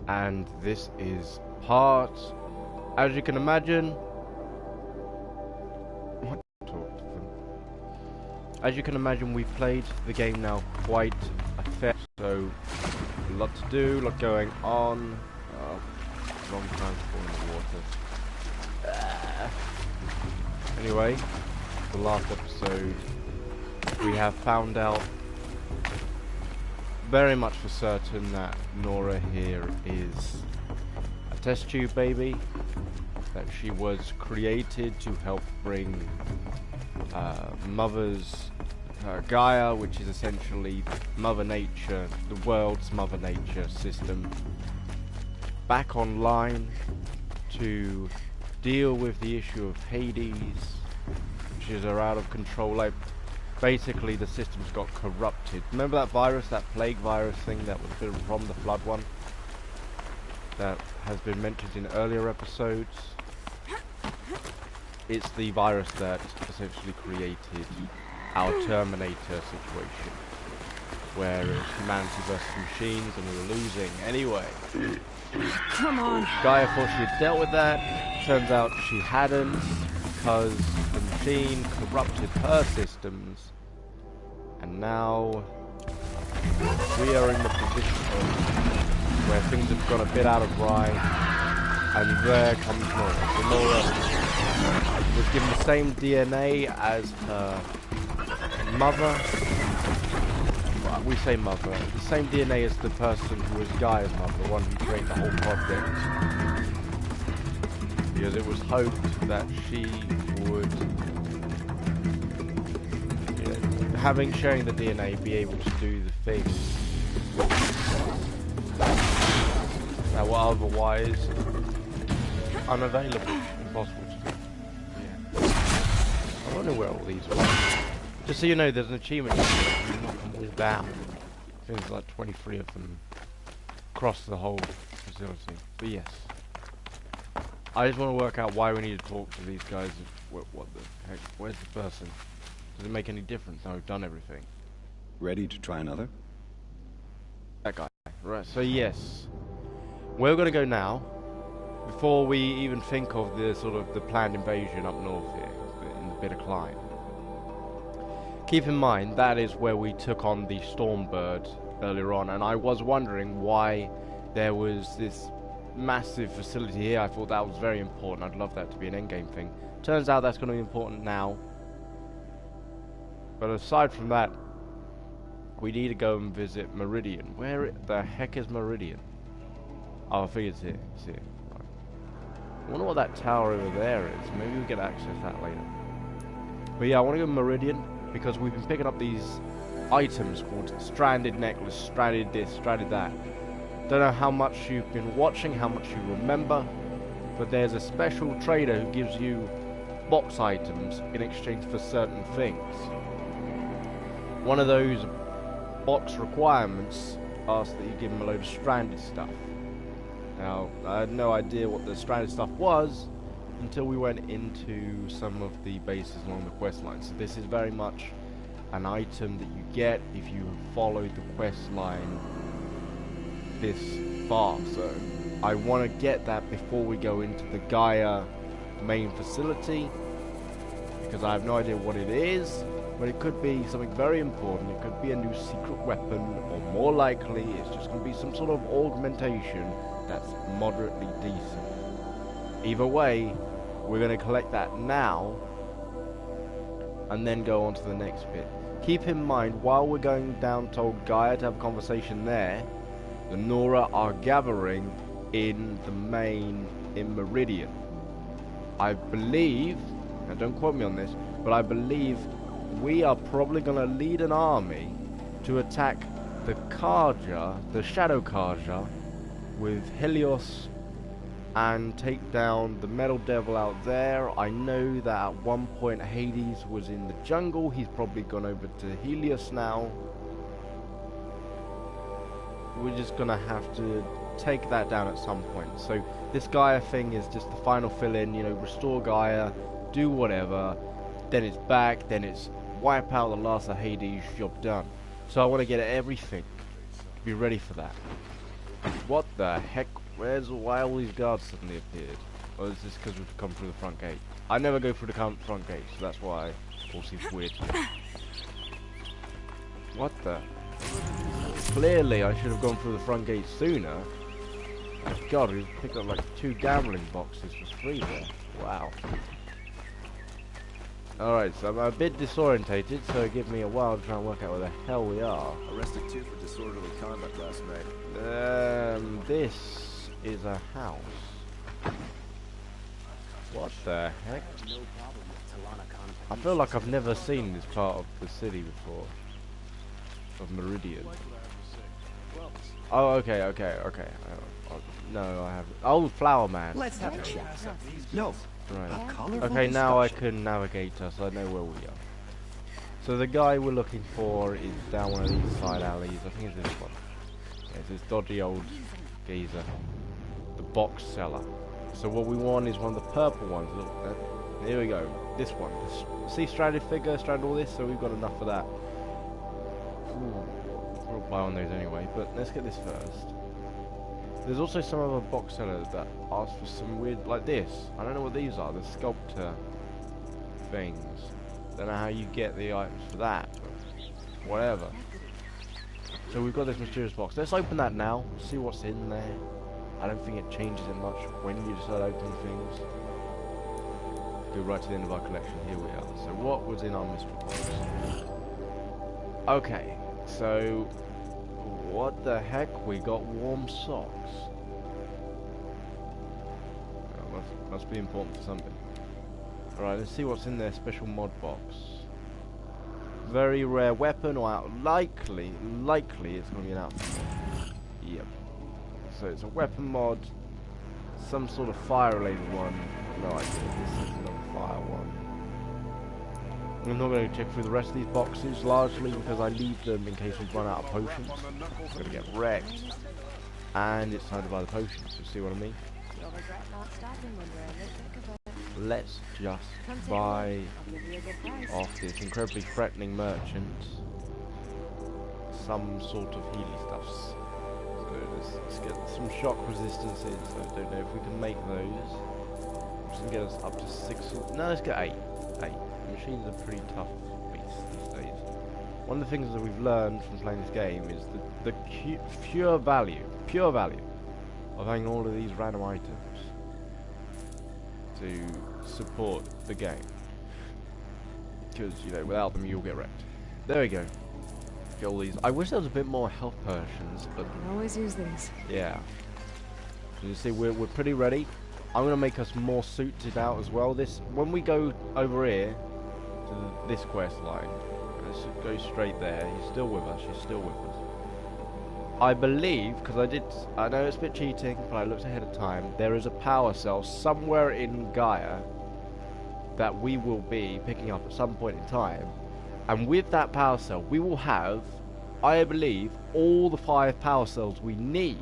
and this is part, as you can imagine, we've played the game now quite a fair, so a lot to do, a lot going on. Long time falling in the water. Anyway, the last episode, we have found out very much for certain that Nora here is a test tube baby, that she was created to help bring Mother's Gaia, which is essentially Mother Nature, the world's Mother Nature system, back online to deal with the issue of Hades, which is out of control. Like, basically the system's got corrupted. Remember that virus, that plague virus thing that was built from the Flood one? That has been mentioned in earlier episodes. It's the virus that essentially created our Terminator situation, where it's humanity versus machines and we were losing. Anyway, come on. Gaia thought she had dealt with that. Turns out she hadn't, because the machine corrupted her systems, and now we are in the position where things have gone a bit out of line, and there comes Nora. So Nora was given the same DNA as her mother. Well, we say mother. The same DNA as the person who was Gaia's mother, the one who created the whole project. Because it was hoped that she would, sharing the DNA, be able to do the thing that were otherwise unavailable, impossible to do. Yeah. I wonder where all these were. Just so you know, there's an achievement here. You knock them all down. I think there's like 23 of them across the whole facility. But yes. I just want to work out why we need to talk to these guys. What the heck? Where's the person? Does it make any difference now we've done everything? Ready to try another? That guy. Right, so yes. Where we're going to go now, before we even think of the sort of the planned invasion up north here, in the Bitter Climb. Keep in mind, that is where we took on the Stormbird earlier on, and I was wondering why there was this massive facility here. I thought that was very important. I'd love that to be an endgame thing. Turns out that's going to be important now. But aside from that, we need to go and visit Meridian. Where the heck is Meridian? Oh, I think it's here. It's here. Right. I wonder what that tower over there is. Maybe we can access that later. But yeah, I want to go to Meridian, because we've been picking up these items called Stranded Necklace, Stranded this, Stranded that. Don't know how much you've been watching, how much you remember, but there's a special trader who gives you box items in exchange for certain things. One of those box requirements asks that you give him a load of stranded stuff. Now, I had no idea what the stranded stuff was until we went into some of the bases along the quest line. So this is very much an item that you get if you followed the quest line this far. So I want to get that before we go into the Gaia main facility, because I have no idea what it is, but it could be something very important. It could be a new secret weapon, or more likely it's just going to be some sort of augmentation that's moderately decent. Either way, we're going to collect that now and then go on to the next bit. Keep in mind, while we're going down to old Gaia to have a conversation there, the Nora are gathering in the main in Meridian. I believe, now don't quote me on this, but I believe we are probably going to lead an army to attack the Karja, the Shadow Karja, with Helios, and take down the Metal Devil out there. I know that at one point Hades was in the jungle. He's probably gone over to Helios now. We're just gonna have to take that down at some point. So this Gaia thing is just the final fill-in, you know, restore Gaia, do whatever, then it's back, then it's wipe out the last of Hades, job done. So I want to get everything, be ready for that. What the heck? Why all these guards suddenly appeared? Or is this because we've come through the front gate? I never go through the front gate, so that's why it all seems weird to me. What the? Clearly I should have gone through the front gate sooner. God, we picked up like 2 gambling boxes for free there. Wow. Alright, so I'm a bit disorientated, so give me a while to try and work out where the hell we are. Arrested 2 for disorderly conduct last night. This is a house. What the heck? I feel like I've never seen this part of the city before. Of Meridian. Oh, okay. No, I haven't. Oh, Flower Man. Let's have a chat. No. Right. Okay, now I can navigate us. I know where we are. So the guy we're looking for is down one of these side alleys. I think it's this one. Yeah, it's this dodgy old geezer. The box seller. So what we want is one of the purple ones. Look, here we go. This one. See stranded figure, stranded all this, so we've got enough of that. We'll buy on those anyway, but let's get this first. There's also some other box sellers that ask for some weird, like this. I don't know what these are, the sculptor things. Don't know how you get the items for that, but whatever. So we've got this mysterious box. Let's open that now, see what's in there. I don't think it changes it much when you decide to open things. Go right to the end of our collection, here we are. So what was in our mystery box? Okay, so what the heck? We got warm socks. Oh, must be important for something. Alright, let's see what's in their special mod box. Very rare weapon, or likely it's going to be an outfit mod. Yep. So it's a weapon mod, some sort of fire related one. No idea, this is another fire one. I'm not going to check through the rest of these boxes, largely because I leave them in case we run out of potions. I'm going to get wrecked. And it's time to buy the potions, you see what I mean? Let's just buy off this incredibly threatening merchant some sort of healy stuffs. So let's get some shock resistances. I don't know if we can make those. Just gonna get us up to 6. No, let's get 8. 8. Machines are pretty tough beasts these days. One of the things that we've learned from playing this game is the pure value of having all of these random items to support the game. Because, you know, without them you'll get wrecked. There we go. Get all these. I wish there was a bit more health potions, but I can always use these. yeah. So you see, we're pretty ready. I'm gonna make us more suited out as well. When we go over here to this quest line, let's go straight there. He's still with us. She's still with us. I believe, because I know it's a bit cheating, but I looked ahead of time. There is a power cell somewhere in Gaia that we will be picking up at some point in time, and with that power cell, we will have, I believe, all the 5 power cells we need.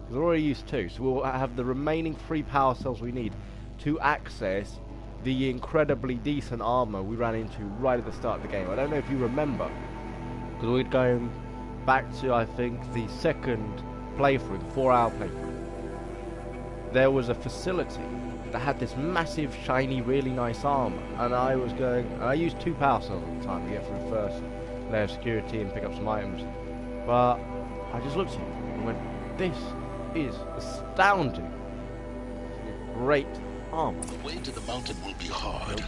Because we're already used 2, so we'll have the remaining 3 power cells we need to access the incredibly decent armor we ran into right at the start of the game. I don't know if you remember, because we're going back to, I think, the second playthrough, the 4-hour playthrough. There was a facility that had this massive, shiny, really nice armor, and I used 2 power cells at the time to get through the first layer of security and pick up some items. But I just looked at it and went, this is astounding. Great armor. The way to the mountain will be hard.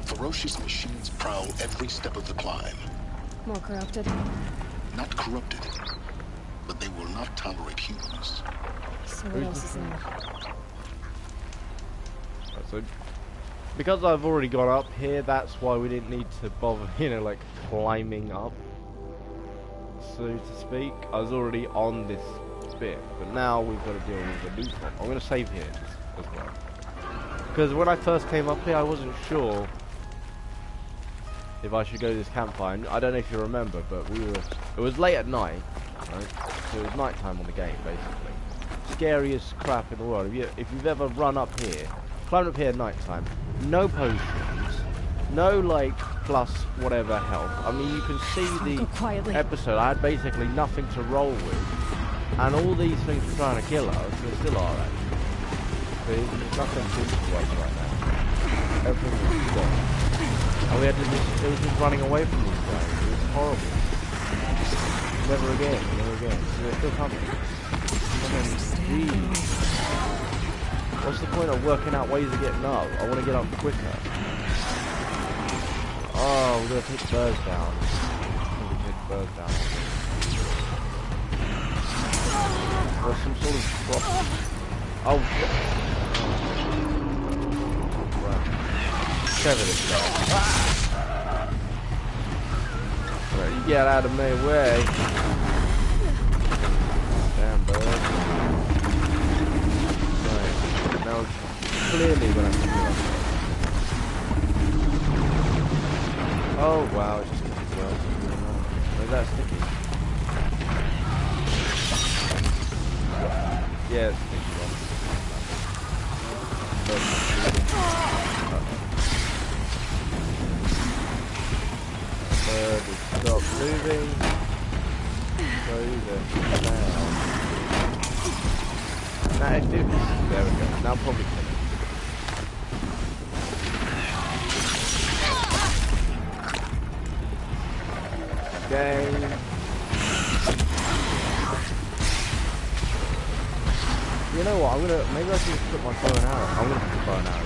Ferocious machines prowl every step of the climb. More corrupted. Not corrupted, but they will not tolerate humans. So what else is there? So, because I've already gone up here, that's why we didn't need to bother, like climbing up, so to speak. I was already on this bit, but now we've got to deal with the loot one. I'm going to save here as well, because when I first came up here, I wasn't sure if I should go to this campfire. I don't know if you remember, but it was late at night, right? So it was night time on the game, basically. Scariest crap in the world. If you've ever run up here, climbed up here at night time, no potions, no like plus whatever health. I mean, you can see the episode. I had basically nothing to roll with. And all these things are trying to kill us, they still are actually. There's nothing to us right now. Everything was gone. And we had to just, it was just running away from these guys. It was horrible. Never again, never again. So they're still coming. Jeez. What's the point of working out ways of getting up? I want to get up quicker. Oh, we're going to take the birds down. We're going to take the birds down. Or some sort of drop. Oh, right. Sever this guy. Right, you get out of my way. Damn bird. Right, now clearly when I'm doing it. Oh wow, it's just sticky birds. Where's that sticky? Yeah, it's sticky one. Bird is stop moving. Go there now. Now it did. There we go. Now probably kill it. Okay. You know what? Maybe I should just put my bow and arrow. I'm gonna put the bow and arrow.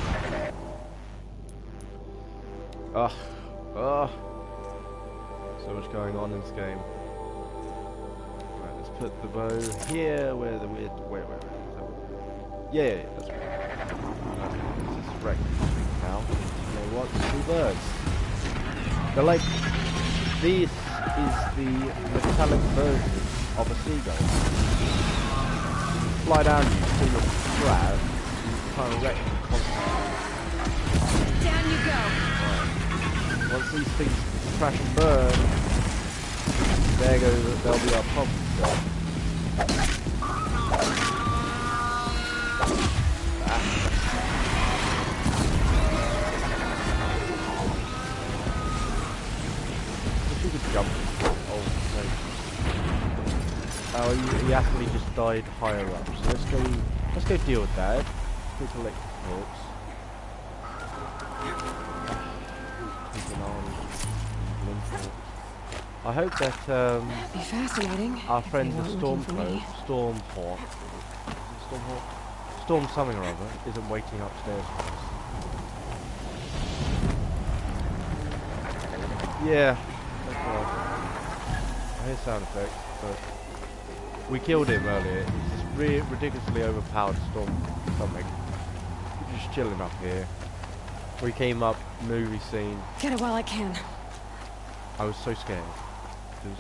Ugh. So much going on in this game. Right, let's put the bow here where the weird. Wait. Yeah, that's right. This is wrecked now. You know what? 2 birds. They're like. This is the metallic version of a seagull. Fly down, you see your crab, you kind of wreck them constantly. Down you go. Right. Once these things crash and burn, there goes, there'll be our problem. Jump. Oh no. Oh, he actually just died higher up. So let's go deal with that. Go collect the corpse. I hope that That'd be fascinating. our friend the Storm something or other isn't waiting upstairs for us. Yeah. I hear sound effects, but we killed him earlier. He's just ridiculously overpowered storm something. We're just chilling up here. We came up, movie scene. Get it while I can. I was so scared. Because,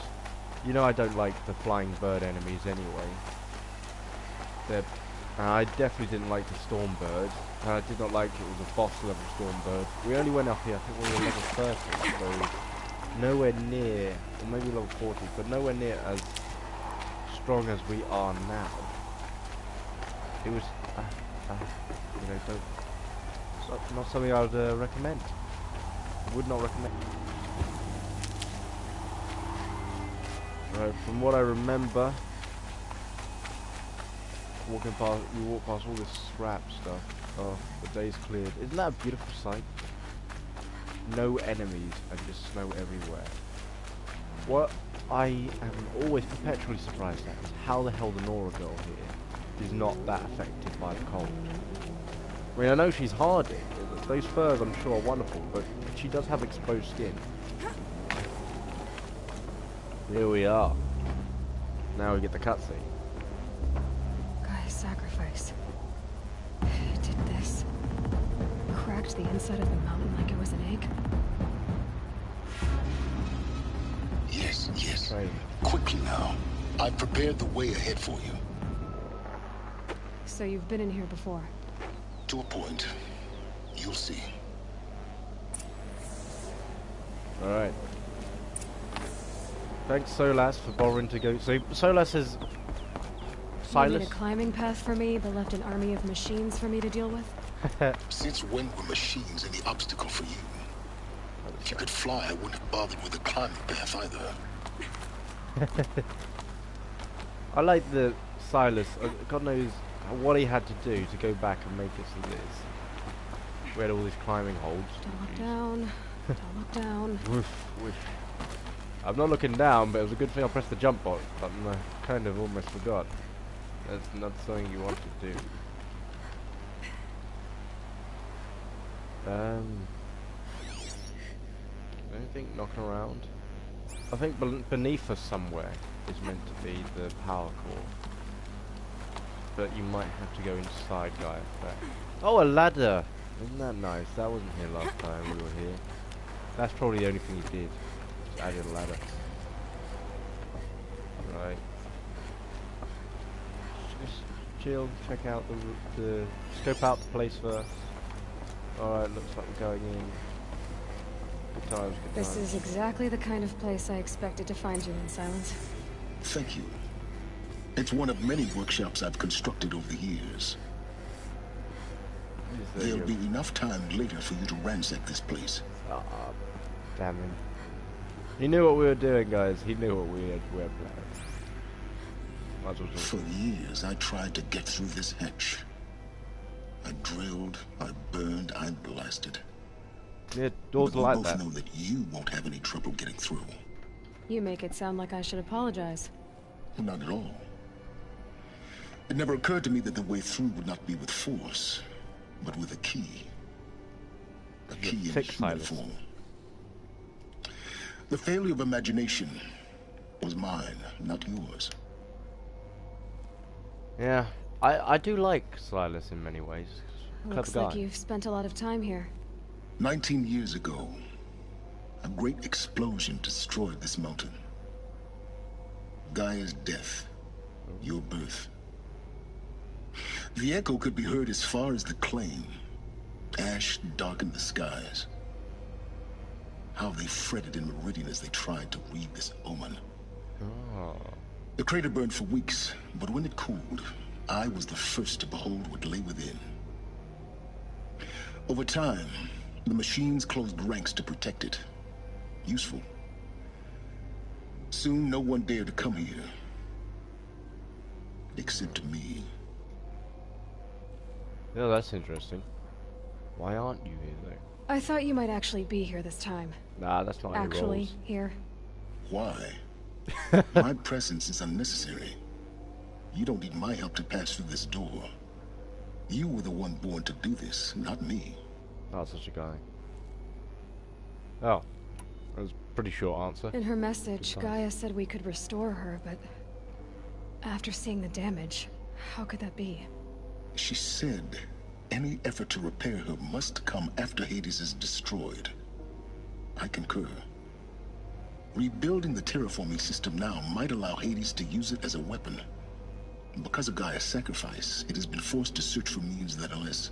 you know I don't like the flying bird enemies anyway. I definitely didn't like the storm bird. And I did not like it was a boss level storm bird. We only went up here, I think we were level 30, so nowhere near, or maybe level 40, but nowhere near as strong as we are now. It was, you know, it's not something I would recommend. I would not recommend. Right, from what I remember, we walk past all this scrap stuff. Oh, the day's cleared. Isn't that a beautiful sight? No enemies and just snow everywhere. What I am always perpetually surprised at is how the hell the Nora girl here is not that affected by the cold. I mean, I know she's hardy. Those furs, I'm sure, are wonderful, but she does have exposed skin. Here we are. Now we get the cutscene. Guy's sacrifice. It did this. Cracked the inside of the mountain like it was an egg. Yes. Right. Quickly now. I've prepared the way ahead for you. So you've been in here before? To a point. You'll see. Alright. Thanks, Solas, for bothering to go. So, Solas is... You Silas? made a climbing path for me, but left an army of machines for me to deal with? Since when were machines any obstacle for you? If you could fly, I wouldn't have bothered with the climbing path either. I like the Silas. God knows what he had to do to go back and make it so this. We had all these climbing holds. Don't look down. Don't look down. Woof, woof. I'm not looking down, but it was a good thing I pressed the jump button. I kind of almost forgot. That's not something you want to do. Anything knocking around? I think beneath us somewhere is meant to be the power core. But you might have to go inside, guy. Oh, a ladder! Isn't that nice? That wasn't here last time we were here. That's probably the only thing he did. Just added a ladder. Right. Just chill, check out the scope out the place first. Alright, looks like we're going in. Good times, good This times. is exactly the kind of place I expected to find you in, Silence. Thank you. It's one of many workshops I've constructed over the years. There'll be enough time later for you to ransack this place. Oh, damn him. He knew what we were doing, guys. He knew what we were planning. Might as well just... For years, I tried to get through this hatch. I drilled, I burned, I blasted. Yeah, doors But we like both that. know that you won't have any trouble getting through. You make it sound like I should apologize. Not at all. It never occurred to me that the way through would not be with force, but with a key. A You're key in thick, human Silas. form. The failure of imagination was mine, not yours. Yeah, I do like Silas in many ways. Looks Clever like guy. you've spent a lot of time here. 19 years ago, a great explosion destroyed this mountain. Gaia's death, your birth. The echo could be heard as far as the claim. Ash darkened the skies. How they fretted in Meridian as they tried to read this omen. Oh. The crater burned for weeks, but when it cooled, I was the first to behold what lay within. Over time, the machines closed ranks to protect it. Useful. Soon, no one dared to come here. Except me. Yeah, that's interesting. Why aren't you here, though? I thought you might actually be here this time. Nah, that's not how he Actually, rolls. here. Why? My presence is unnecessary. You don't need my help to pass through this door. You were the one born to do this, not me. Not such a guy. Oh. That was a pretty short answer. In her message, Goodbye. Gaia said we could restore her, but after seeing the damage, how could that be? She said any effort to repair her must come after Hades is destroyed. I concur. Rebuilding the terraforming system now might allow Hades to use it as a weapon. Because of Gaia's sacrifice, it has been forced to search for means that are less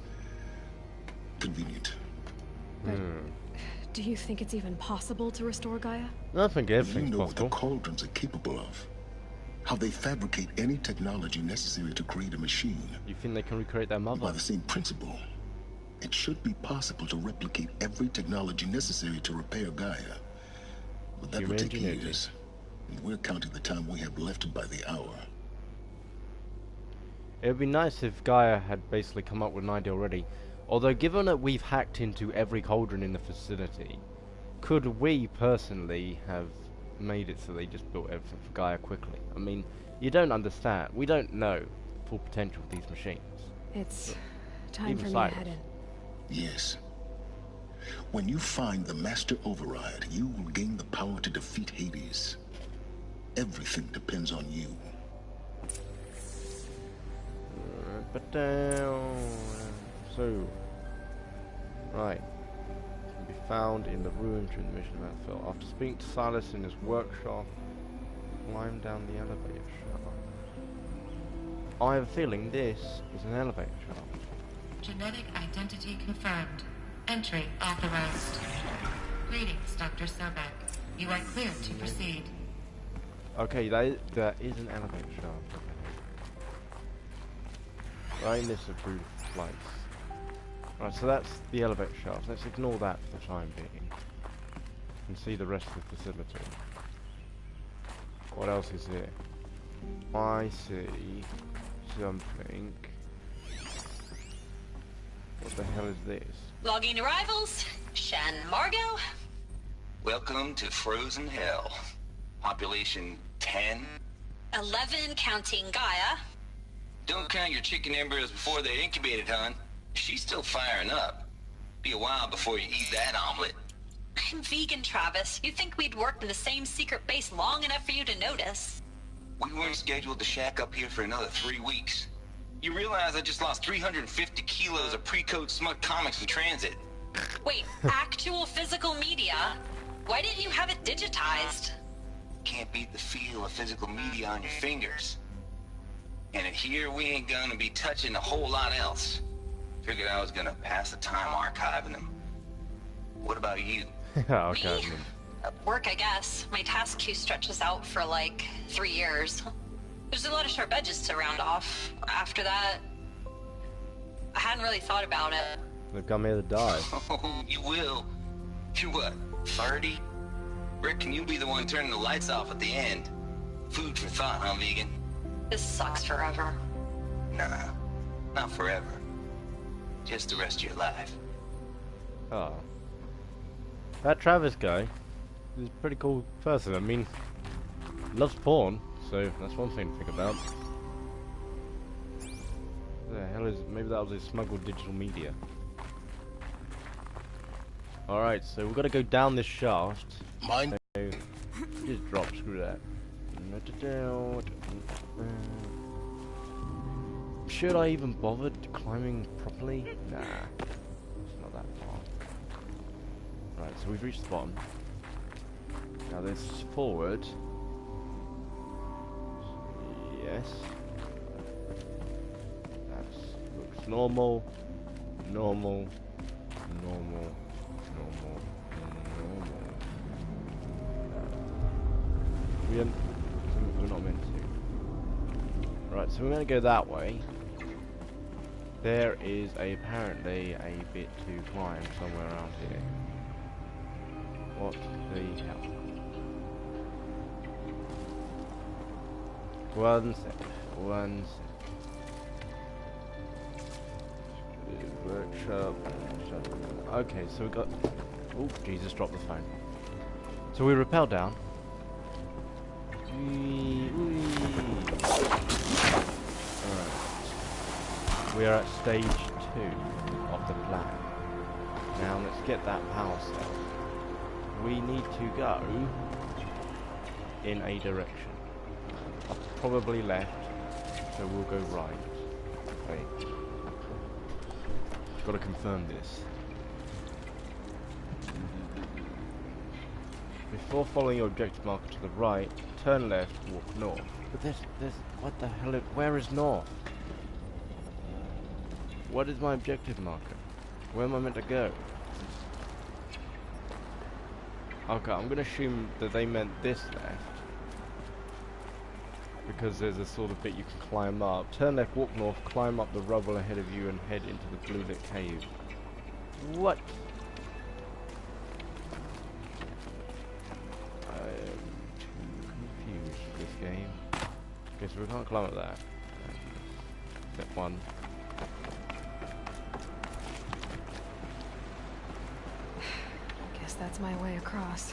convenient. But do you think it's even possible to restore Gaia? I think You everything's know what the possible. cauldrons are capable of. How they fabricate any technology necessary to create a machine. You think they can recreate their By mother? the same principle, it should be possible to replicate every technology necessary to repair Gaia. But that would Human take ingenuity. years. And we're counting the time we have left by the hour. It would be nice if Gaia had basically come up with an idea already. Although, given that we've hacked into every cauldron in the facility, could we personally have made it so they just built everything for Gaia quickly? I mean, you don't understand. We don't know the full potential of these machines. It's time Even for me to Cyrus. head in. Yes. When you find the Master Override, you will gain the power to defeat Hades. Everything depends on you. But so, right, can be found in the ruins during the mission of Battlefield. After speaking to Silas in his workshop, climb down the elevator shaft. I have a feeling this is an elevator shaft. Genetic identity confirmed. Entry authorized. Greetings, Dr. Sobek. You are clear to proceed. Okay, that is an elevator shaft. Right in this approved place. Right, so that's the elevator shaft. Let's ignore that for the time being. And see the rest of the facility. What else is here? I see something. What the hell is this? Logging arrivals. Shan Margot. Welcome to Frozen Hell. Population 10. 11 counting Gaia. Don't count your chicken embryos before they're incubated, hon. She's still firing up. Be a while before you eat that omelet. I'm vegan, Travis. You'd think we'd worked in the same secret base long enough for you to notice. We weren't scheduled to shack up here for another 3 weeks. You realize I just lost 350 kilos of pre-code smut comics in transit. Wait, actual physical media? Why didn't you have it digitized? Can't beat the feel of physical media on your fingers. And here we ain't gonna be touching a whole lot else. Figured I was gonna pass the time archiving them. What about you? Okay. Me? Work, I guess. My task queue stretches out for like 3 years. There's a lot of sharp edges to round off. After that, I hadn't really thought about it. They've come here to die. Oh, you will. You're what, 30? Reckon you'll be the one turning the lights off at the end. Food for thought, huh, vegan? This sucks forever. Nah, not forever. Just the rest of your life. Oh. That Travis guy is a pretty cool person. I mean, loves porn, so that's one thing to think about. The hell is... maybe that was his smuggled digital media. Alright, so we've got to go down this shaft. Mine. So, just drop, screw that. Should I even bother climbing properly? Nah, it's not that far. Right, so we've reached the bottom. Now this is forward. Yes. That looks normal. Normal. Normal. Normal. Normal. We're not meant to. Right, so we're going to go that way. There is apparently a bit to climb somewhere around here. What the hell? One sec. Workshop. Okay, so we got... oh, Jesus, dropped the phone. So we rappel down. Alright. We are at stage 2 of the plan. Now let's get that power cell. We need to go in a direction. Probably left, so we'll go right. Wait. Gotta confirm this. Before following your objective marker to the right, turn left, walk north. But there's, what the hell, where is north? What is my objective marker? Where am I meant to go? Okay, I'm gonna assume that they meant this left. Because there's a sort of bit you can climb up. Turn left, walk north, climb up the rubble ahead of you and head into the blue lit cave. What? I am too confused with this game. Okay, so we can't climb up that. Step 1. Guess that's my way across.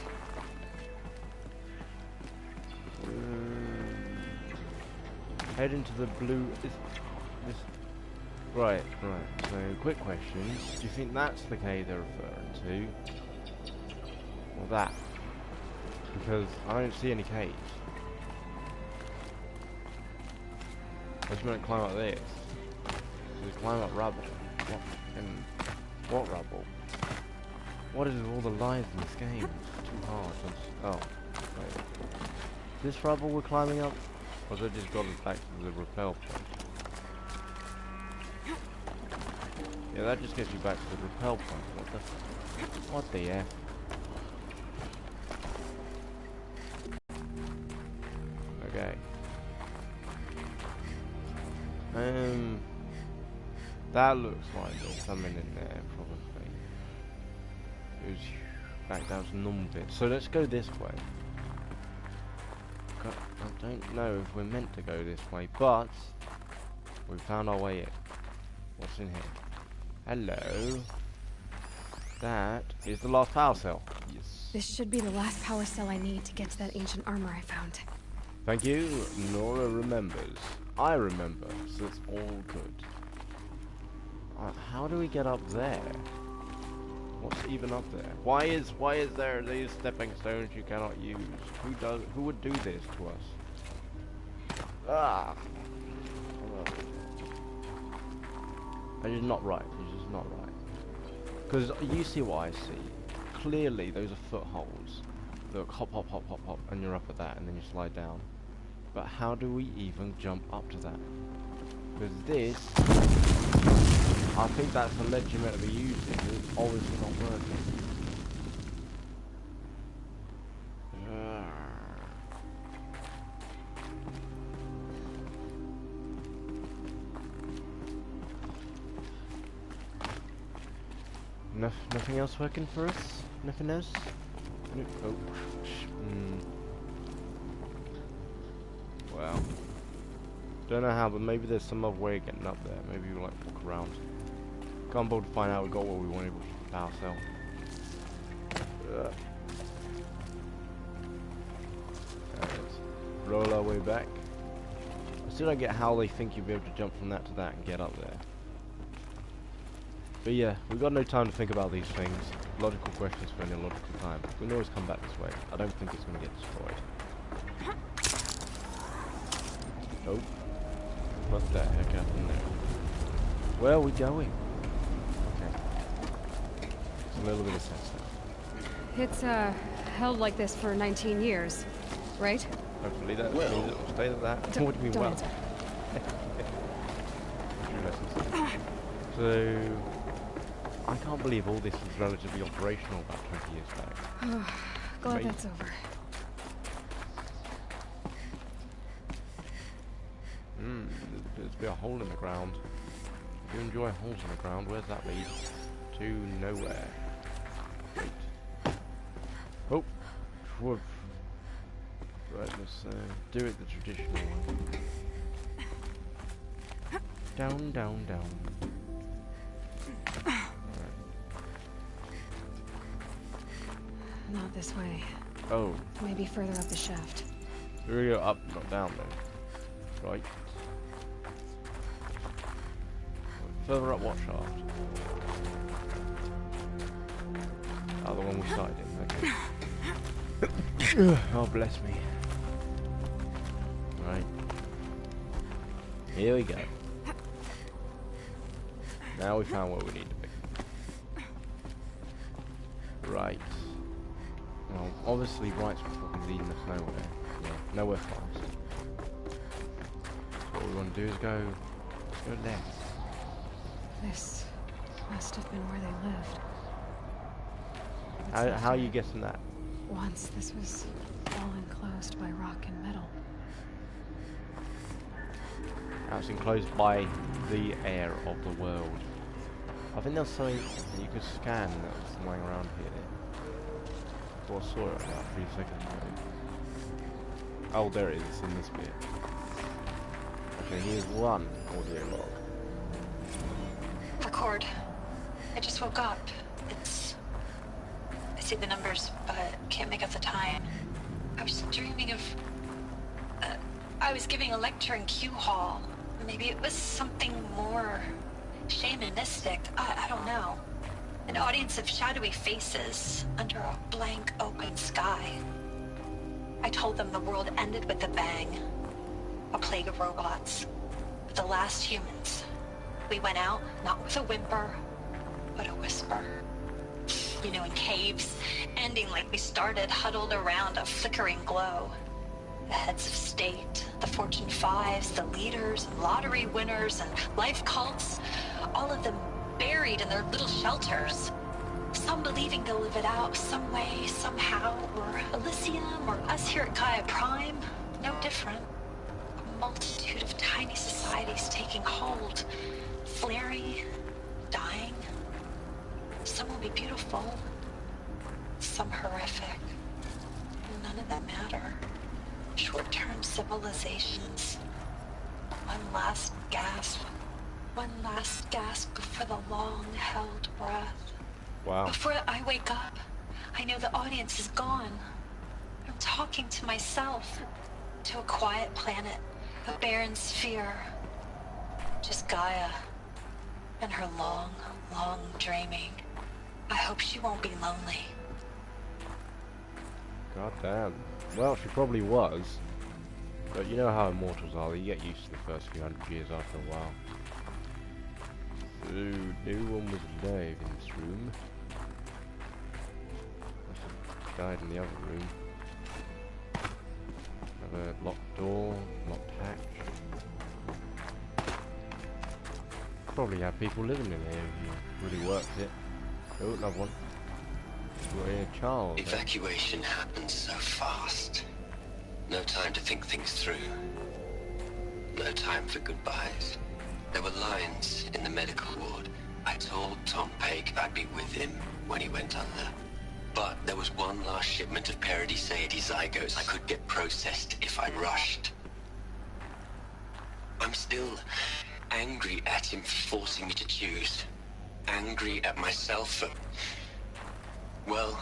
Head into the blue... Right. So, quick question. Do you think that's the cave they're referring to? Or that? Because I don't see any caves. I just meant to climb up this. So just climb up rubble. What rubble? What is with all the lines in this game? It's too hard. Oh. Wait. This rubble we're climbing up? Or has it just got us back to the rappel point? Yeah, that just gets you back to the rappel point. What the F? Okay. That looks like there's something in there, probably. It was back down to normal bit. So let's go this way. I don't know if we're meant to go this way, but we found our way in. What's in here? Hello. That is the last power cell. Yes. This should be the last power cell I need to get to that ancient armor I found. Thank you. Nora remembers. I remember, so it's all good. How do we get up there? What's even up there? Why is there these stepping stones you cannot use? Who would do this to us? Ah. It is not right. It's just not right. Because you see what I see. Clearly, those are footholds. Look, hop, hop, hop, hop, hop, and you're up at that, and then you slide down. But how do we even jump up to that? Because this, I think that's the ledge you're meant to be using. It's obviously not working. Nothing else working for us? Nothing else? No, oh. Wow. Don't know how, but maybe there's some other way of getting up there. Maybe we'll like walk around. Can't bother to find out we got what we wanted, which was the power cell. Let's roll our way back. I still don't get how they think you'll be able to jump from that to that and get up there. But yeah, we've got no time to think about these things. Logical questions for any logical time. We can always come back this way. I don't think it's going to get destroyed. Oh. What the heck happened there? Where are we going? Okay. It's a little bit of sense now. It's, held like this for 19 years, right? Hopefully that Well, means it will stay at that. What do you mean, Don't well? answer. So, I can't believe all this was relatively operational about 20 years back. Glad Mate. that's over. There's a bit of a hole in the ground. If you enjoy holes in the ground, where's that lead? To nowhere. Wait. Oh! Whoop. Right, let's do it the traditional way. Down, down, down. Right. Not this way. Oh, Maybe further up the shaft. here we go, up, not down though. Right. Further up what shaft? Oh, the one we started in, okay. Oh, bless me. Right. Here we go. Now we found where we need to be. Right. Well, obviously right's fucking leading us nowhere. Yeah, nowhere fast. So what we want to do is go left. This must have been where they lived. How are you guessing that? Once this was all enclosed by rock and metal. It's enclosed by the air of the world. I think there's something that you could scan that was lying around here. Well, I saw it about 3 seconds ago. Oh, there it is, it's in this bit. Okay, here's one audio log. Record. I just woke up. I see the numbers, but can't make out the time. I was dreaming of... I was giving a lecture in Q Hall. Maybe it was something more shamanistic. I don't know. An audience of shadowy faces under a blank open sky. I told them the world ended with a bang. A plague of robots. The last humans. We went out, not with a whimper, but a whisper. You know, in caves, ending like we started, huddled around a flickering glow. The heads of state, the Fortune 5s, the leaders, and lottery winners, and life cults, all of them buried in their little shelters. Some believing they'll live it out some way, somehow, or Elysium, or us here at Gaia Prime, no different. A multitude of tiny societies taking hold, flaring, dying. Some will be beautiful, some horrific. None of them matter. short-term civilizations. One last gasp. One last gasp before the long-held breath. Wow. Before I wake up, I know the audience is gone. I'm talking to myself. To a quiet planet. A barren sphere. Just Gaia. And her long, long dreaming. I hope she won't be lonely. God damn. Well, she probably was. But you know how immortals are, you get used to the first few hundred years after a while. So, no one was alive in this room. Died in the other room. Another locked door, locked hatch. Probably have people living in here if you really worked it. Oh, another one. Got a child. Evacuation happened so fast. No time to think things through. No time for goodbyes. There were lines in the medical ward. I told Tom Paik I'd be with him when he went under. But there was one last shipment of Paradiseidae zygotes I could get processed if I rushed. I'm still angry at him for forcing me to choose. Angry at myself for... Well,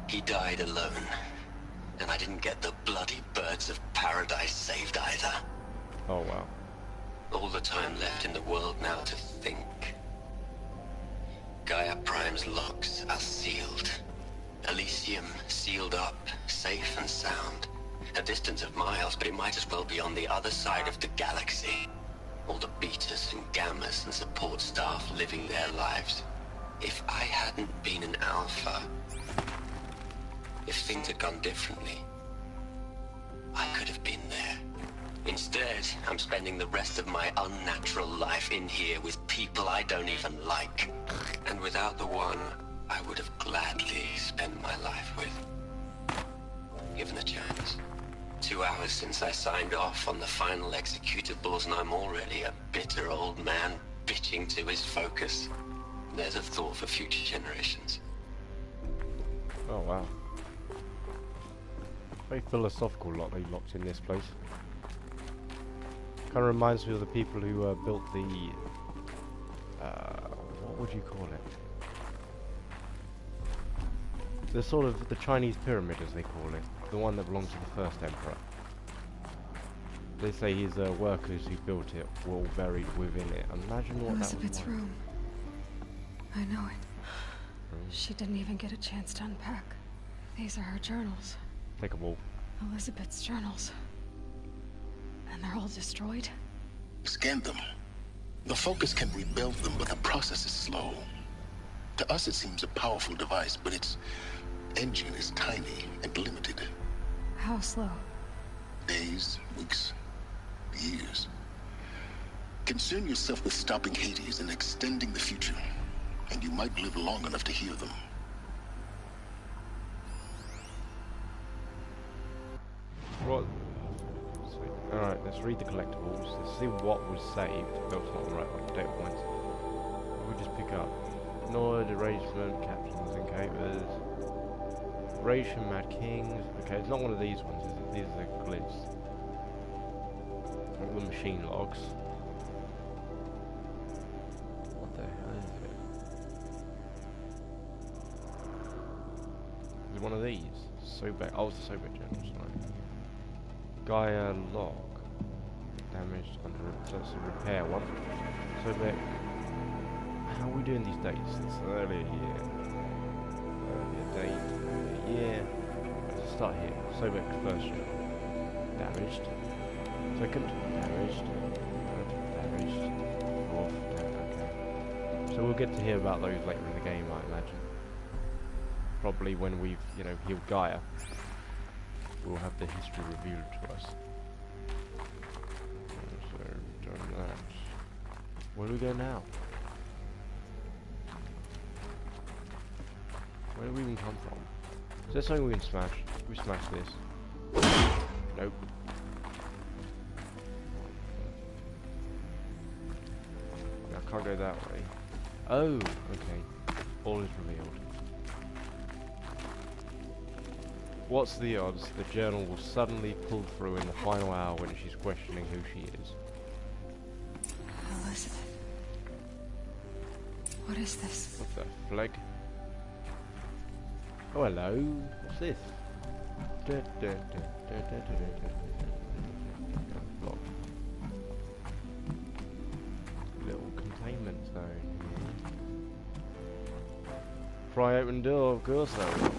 he died alone. And I didn't get the bloody birds of paradise saved either. Oh, wow. All the time left in the world now to think. Gaia Prime's locks are sealed. Elysium sealed up, safe and sound. A distance of miles, but it might as well be on the other side of the galaxy. All the betas and gammas and support staff living their lives. If I hadn't been an alpha, if things had gone differently, I could have been there. Instead, I'm spending the rest of my unnatural life in here with people I don't even like. And without the one I would have gladly spent my life with. Given a chance. 2 hours since I signed off on the final executables and I'm already a bitter old man bitching to his focus. There's a thought for future generations. Oh, wow. Very philosophical lot they locked in this place. Kind of reminds me of the people who built the... what would you call it? The sort of the Chinese pyramid, as they call it. The one that belongs to the first emperor. They say his workers who built it were all buried within it. Imagine what Elizabeth's that was like. room. I know it. She didn't even get a chance to unpack. These are her journals. Take them all. Elizabeth's journals. And they're all destroyed? Scan them. The Focus can rebuild them, but the process is slow. To us it seems a powerful device, but its engine is tiny and limited. How slow? Days, weeks, years. Concern yourself with stopping Hades and extending the future, and you might live long enough to hear them. What? Alright, let's read the collectibles. Let's see what was saved. No, it's not the right one. Data points. What we just pick up? Nord, Erasement, Captains and Capers. Ration, Mad Kings. Okay, it's not one of these ones, is it? These are the glyphs. All the machine logs. What the hell is it? Is it one of these? Sobek. Oh, it's the Sobek journal, sorry. Gaia log. Damaged under... So it's a repair one. Sobek. How are we doing these dates? It's earlier year. Earlier date. Earlier year. Let's start here. Sobek first year. Damaged. Second. Damaged. Third. Damaged. Fourth. Damaged. Okay. So we'll get to hear about those later in the game, I imagine. Probably when we've, you know, healed Gaia. We'll have the history revealed to us. So, done that. Where do we go now? Where do we even come from? Is there something we can smash? Can we smash this? Nope. I can't go that way. Oh, okay. All is revealed. What's the odds the journal will suddenly pull through in the final hour when she's questioning who she is? Elizabeth. What is this? What the flag? Oh, hello. What's this? Block. Little containment zone. Pry open door, of course I will.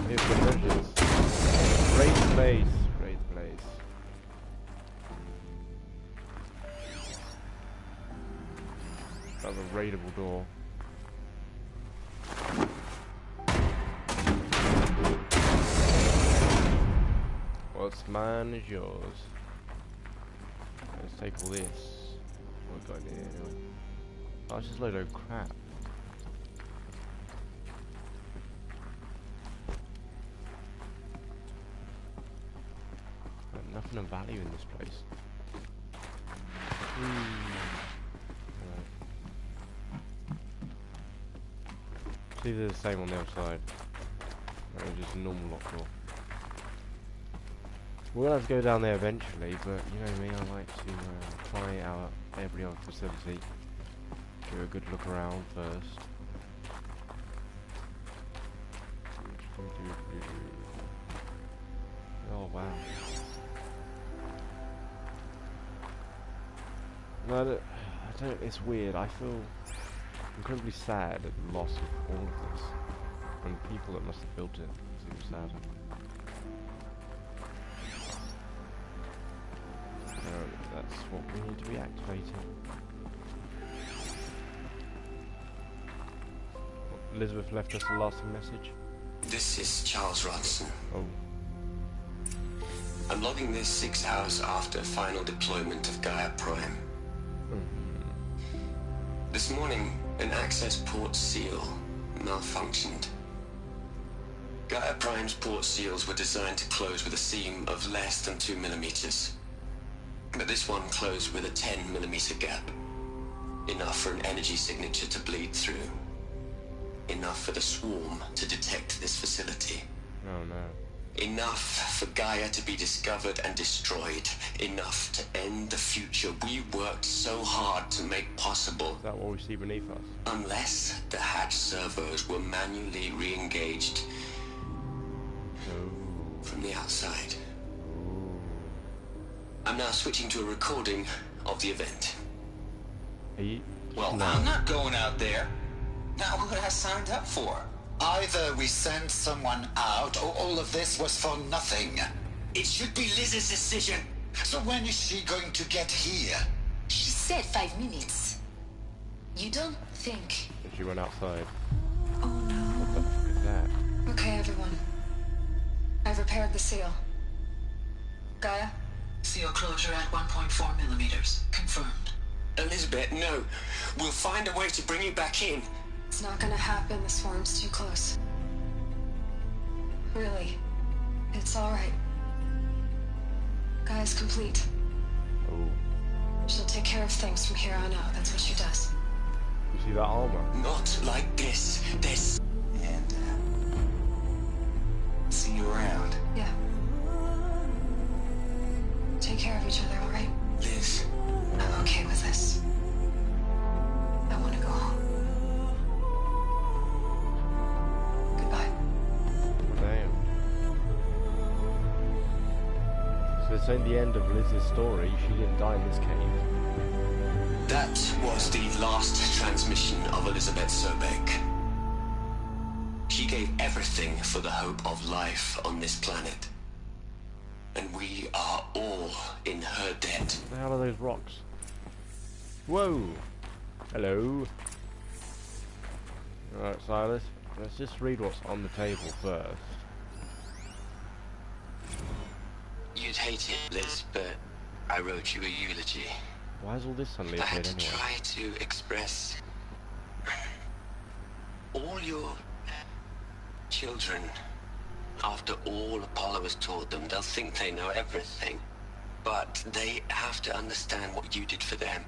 Here's the treasures. Raise place. Raise place. That's a raidable door. What's mine is yours. Let's take all this. What have we got in here anyway? Oh, it's just a load of crap. Nothing of value in this place. See if they're the same on the other side. Or just a normal lock door. We'll have to go down there eventually, but you know me, I like to try out every other facility. Do a good look around first. Oh wow. No, I don't, it's weird. I feel incredibly sad at the loss of all of this. And the people that must have built it seem sad. That's what we need to be activating. Elizabeth left us a lasting message. This is Charles Ronson. Oh. I'm logging this 6 hours after final deployment of Gaia Prime. This morning, an access port seal malfunctioned. Gaia Prime's port seals were designed to close with a seam of less than 2 millimeters. But this one closed with a 10 millimeter gap. Enough for an energy signature to bleed through. Enough for the swarm to detect this facility. Oh no. Enough for Gaia to be discovered and destroyed. Enough to end the future we worked so hard to make possible. Is that what we see beneath us? Unless the hatch servos were manually re-engaged from the outside. I'm now switching to a recording of the event. Well, I'm not going out there. Not what I signed up for. Either we send someone out, or all of this was for nothing. It should be Liz's decision. So when is she going to get here? She said 5 minutes. You don't think... She went outside. Oh no. What the fuck is that? Okay, everyone. I've repaired the seal. Gaia? Seal closure at 1.4 millimeters. Confirmed. Elizabeth, no. We'll find a way to bring you back in. It's not gonna happen. The swarm's too close. Really. It's alright. Gaia's complete. Oh. She'll take care of things from here on out. That's what she does. You see that armor? Not like this. This. And, see you around. Yeah. Take care of each other, alright? Liz. I'm okay with this. I want to go home. Goodbye. Damn. So it's only the end of Liz's story. She didn't die in this cave. That was the last transmission of Elizabeth Sobeck. She gave everything for the hope of life on this planet. And we are all in her debt. What the hell are those rocks? Whoa! Hello. Alright, Silas. Let's just read what's on the table first. You'd hate it, Liz, but I wrote you a eulogy. Why has all this suddenly I had appeared to anyway? try to express all your children. After all Apollo has taught them, they'll think they know everything. But they have to understand what you did for them.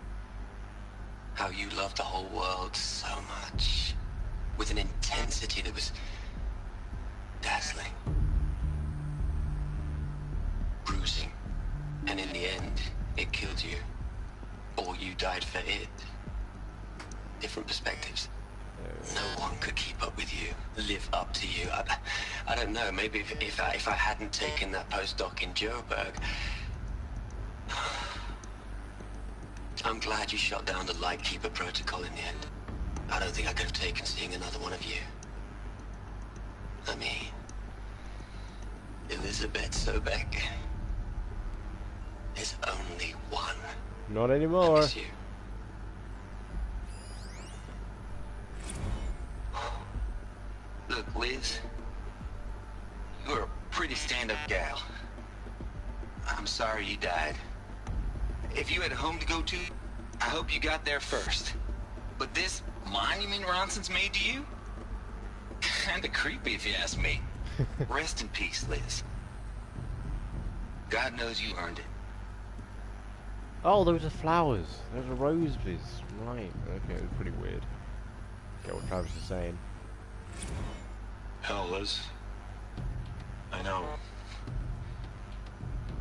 How you loved the whole world so much. With an intensity that was dazzling, bruising, and in the end, it killed you. Or you died for it. Different perspectives. No one could keep up with you, live up to you. I don't know, maybe if I hadn't taken that postdoc in Joburg. I'm glad you shot down the Lightkeeper protocol in the end. I don't think I could have taken seeing another one of you. I mean, Elizabeth Sobek. There's only one. Not anymore. I miss you. Look, Liz, you're a pretty stand-up gal. I'm sorry you died. If you had a home to go to, I hope you got there first. But this monument Ronson's made to you? Kinda creepy if you ask me. Rest in peace, Liz. God knows you earned it. Oh, those are flowers. Those are roses. Right. Okay, it's pretty weird. Get what Travis is saying. Hell, Liz. I know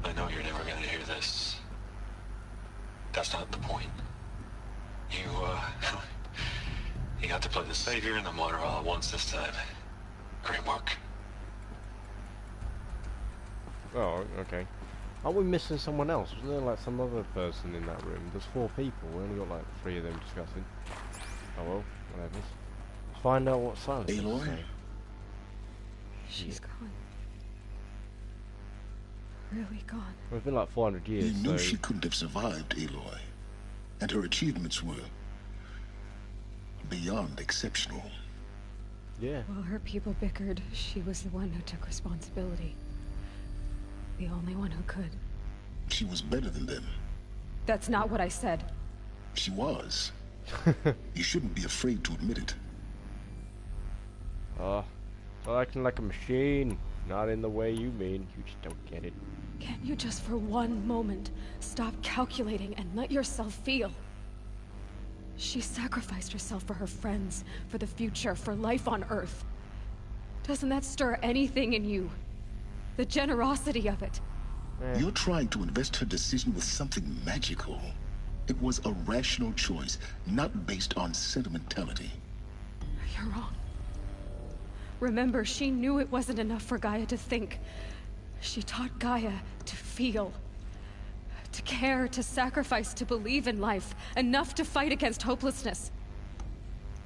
you're never gonna hear this. That's not the point. You got to play the savior and the martyr all at once this time. Great work. Oh, okay. Aren't we missing someone else? Wasn't there like some other person in that room? There's 4 people. We only got like 3 of them discussing. Oh well, whatever. Let's find out what Silence has to Aloy? say. She's gone. Really gone. Well, it's been like 400 years, You knew so... she couldn't have survived, Aloy. And her achievements were beyond exceptional. Yeah. While her people bickered, she was the one who took responsibility. The only one who could. She was better than them. That's not what I said. She was. You shouldn't be afraid to admit it. Oh, acting like a machine. Not in the way you mean. You just don't get it. Can't you just for one moment stop calculating and let yourself feel? She sacrificed herself for her friends, for the future, for life on Earth. Doesn't that stir anything in you? The generosity of it. You're trying to invest her decision with something magical. It was a rational choice, not based on sentimentality. You're wrong. Remember, she knew it wasn't enough for Gaia to think. She taught Gaia to feel. To care, to sacrifice, to believe in life. Enough to fight against hopelessness.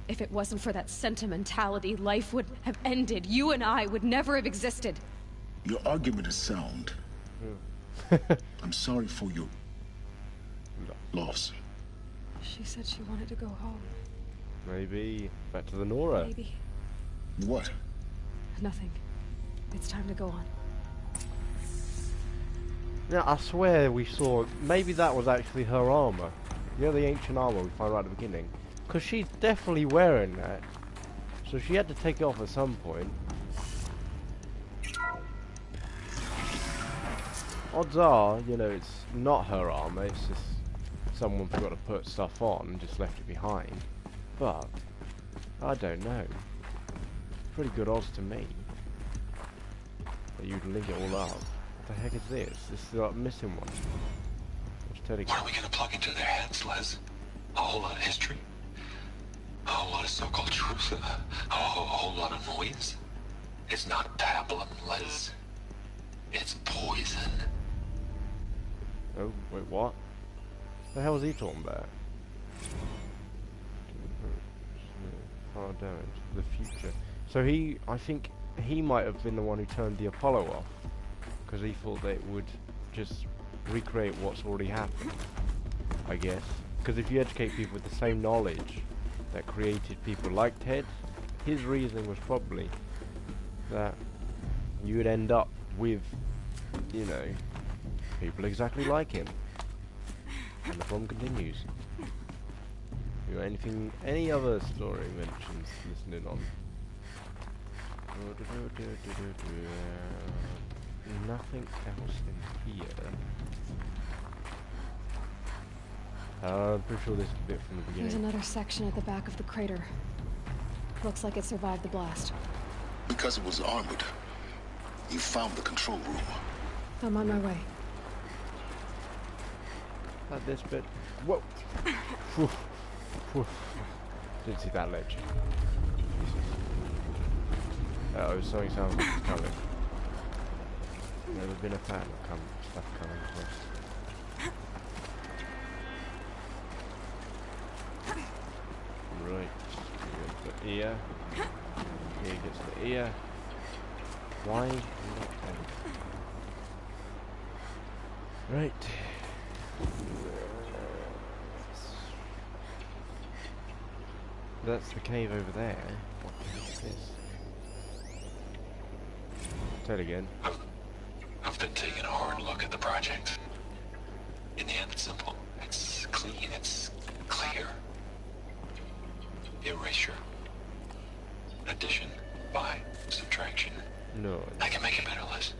If it wasn't for that sentimentality, life would have ended. You and I would never have existed. Your argument is sound. I'm sorry for your loss. She said she wanted to go home. Maybe back to the Nora. Maybe. What? Nothing. It's time to go on. Yeah, I swear we saw... Maybe that was actually her armor. You know the ancient armor we find right at the beginning? Because she's definitely wearing that. So she had to take it off at some point. Odds are, you know, it's not her armor, it's just someone forgot to put stuff on and just left it behind. But, I don't know. Pretty good odds to me. That you'd link it all up. What the heck is this? This is like missing one. What's Teddy? What are we gonna plug into their heads, Les? A whole lot of history? A whole lot of so-called truth? A whole lot of noise? It's not pablum, Les. It's poison. Oh, wait, what? The hell is he talking about? Hard damage. The future. So I think he might have been the one who turned the Apollo off. Because he thought that it would just recreate what's already happened. I guess. Because if you educate people with the same knowledge that created people like Ted, his reasoning was probably that you would end up with, you know, people exactly like him. And the problem continues. You got anything, any other story mentions listening on? Nothing else in here. I'm pretty sure this is a bit from the beginning. There's another section at the back of the crater. Looks like it survived the blast. Because it was armored, You found the control room. I'm on my way. Like this bit. Whoa! Whew. Whew. Didn't see that ledge. Jesus. Uh-oh, something sounds like it's coming. Never been a fan of stuff coming close. Right. Here gets the ear. Here gets the ear. Why not? Right. That's the cave over there. What the heck is this? Say it again. I've been taking a hard look at the project. In the end, it's simple. It's clean. It's clear. Erasure. Addition. By. Subtraction. No. I can make it better, Liz.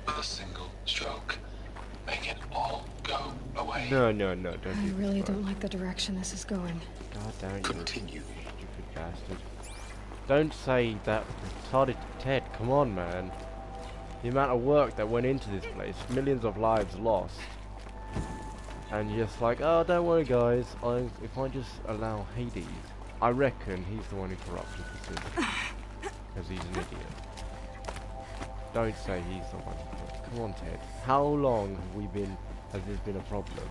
With a single stroke. Make it all go away. No, don't I do really this, don't like the direction this is going. God damn it, Continue. you stupid bastard. Don't say that retarded Ted, come on, man. The amount of work that went into this place, millions of lives lost. And you're just like, oh, don't worry guys, if I just allow Hades, I reckon he's the one who corrupted the system. Because he's an idiot. Don't say he's the one. Come on, Ted. How long has this been a problem?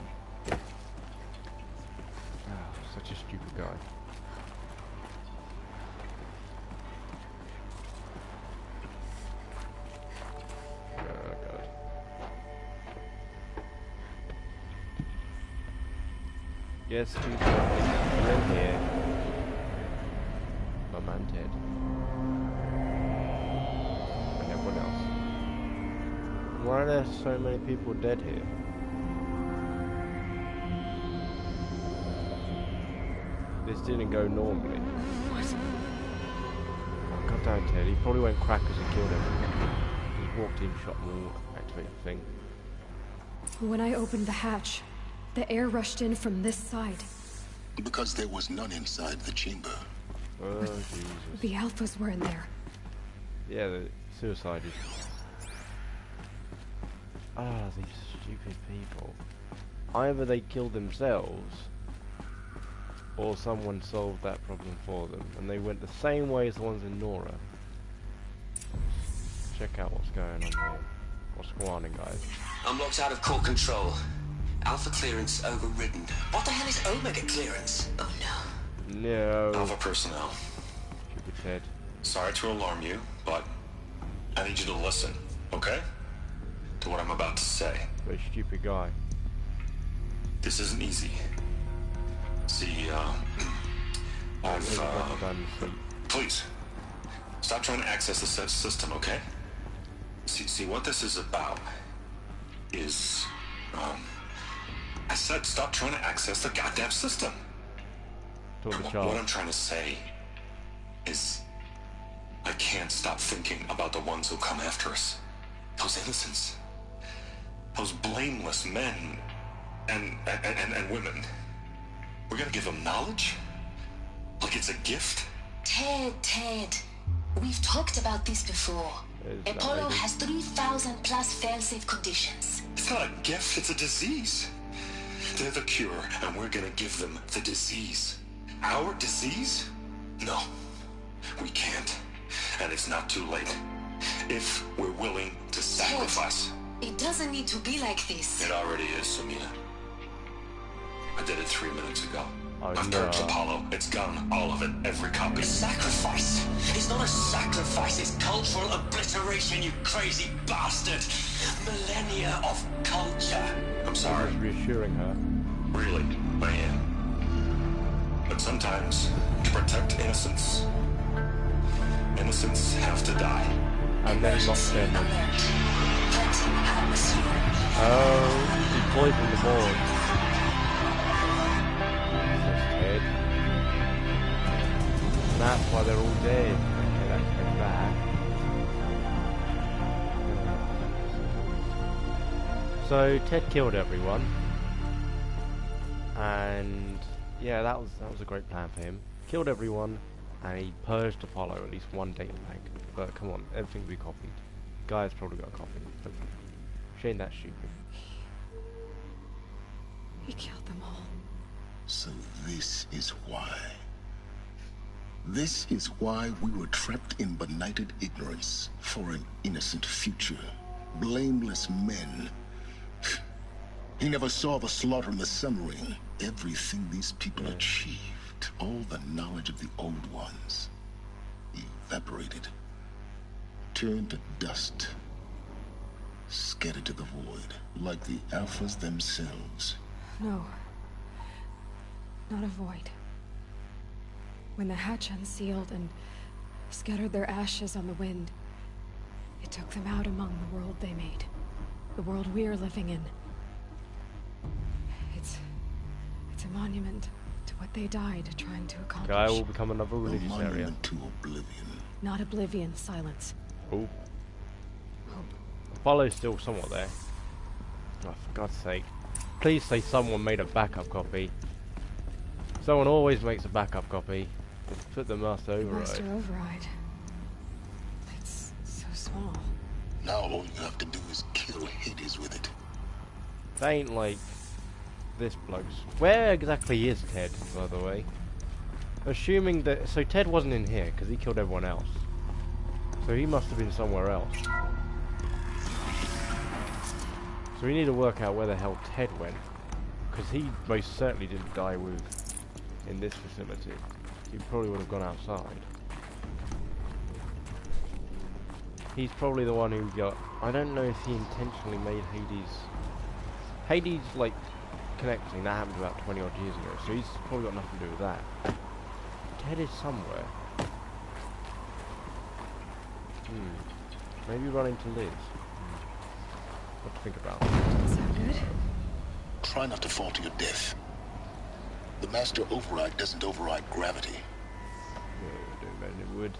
Ah, such a stupid guy. Oh, God. Yes, who's in here? My man Ted. And everyone else. Why are there so many people dead here? This didn't go normally. Oh, God damn Ted, he probably went crackers and killed everyone. Just walked in, shot them all, activated the thing. When I opened the hatch, the air rushed in from this side. Because there was none inside the chamber. Oh, Jesus. The alphas were in there. Yeah, they suicided. Ah, these stupid people. Either they killed themselves, or someone solved that problem for them, and they went the same way as the ones in Nora. Check out what's going on here. What's going on, guys? I'm locked out of core control. Alpha clearance overridden. What the hell is Omega clearance? Oh no. No. Alpha personnel. Stupid Ted. Sorry to alarm you, but I need you to listen, okay? To what I'm about to say. Very stupid guy. This isn't easy. See, please, stop trying to access the system, okay? See, what this is about is, I said stop trying to access the goddamn system. What I'm trying to say is, I can't stop thinking about the ones who come after us. Those innocents. Those blameless men and women. We're gonna give them knowledge? Like it's a gift? Ted. We've talked about this before. Apollo has 3,000 plus fail-safe conditions. It's not a gift, it's a disease. They're the cure, and we're gonna give them the disease. Our disease? No, we can't. And it's not too late. If we're willing to sacrifice. It doesn't need to be like this. It already is, Samina. I did it 3 minutes ago. Oh, I've purged Apollo. It's gone. All of it. Every copy. Sacrifice? It's not a sacrifice. It's cultural obliteration, you crazy bastard. Millennia of culture. I'm sorry. Reassuring her. Really, I am. But sometimes, to protect innocence, innocents have to die. And then not dead. Oh, he poisoned them all. Dead. That's why they're all dead. Okay, that's bad. So Ted killed everyone, and yeah, that was a great plan for him. Killed everyone, and he purged Apollo at least one data bank. But come on, everything will be copied. Guy's probably got a copy. She ain't that stupid. He killed them all. So this is why. This is why we were trapped in benighted ignorance for an innocent future. Blameless men. He never saw the slaughter in the Sun Ring. Everything these people achieved, all the knowledge of the old ones, evaporated, turned to dust, scattered to the void, like the Alphas themselves. No. Not a void. When the hatch unsealed and scattered their ashes on the wind, it took them out among the world they made. The world we're living in. It's a monument to what they died trying to accomplish. Guy will become another religious area. Monument to oblivion. Not oblivion, silence. Oh. Hope. Apollo's still somewhat there. Oh, for God's sake. Please say someone made a backup copy. Someone always makes a backup copy. Just put the Master Override. Master Override. It's so small. Now all you have to do is kill Hades with it. They ain't like this bloke's. Where exactly is Ted, by the way? Assuming that... So Ted wasn't in here, because he killed everyone else. So he must have been somewhere else. So we need to work out where the hell Ted went. Because he most certainly didn't die in this facility. He probably would have gone outside. He's probably the one who got... I don't know if he intentionally made Hades, like, connecting. That happened about 20 odd years ago. So he's probably got nothing to do with that. Ted is somewhere. Maybe run into Liz. What to think about? Sound good? Try not to fall to your death. The Master Override doesn't override gravity. No, I don't imagine it would.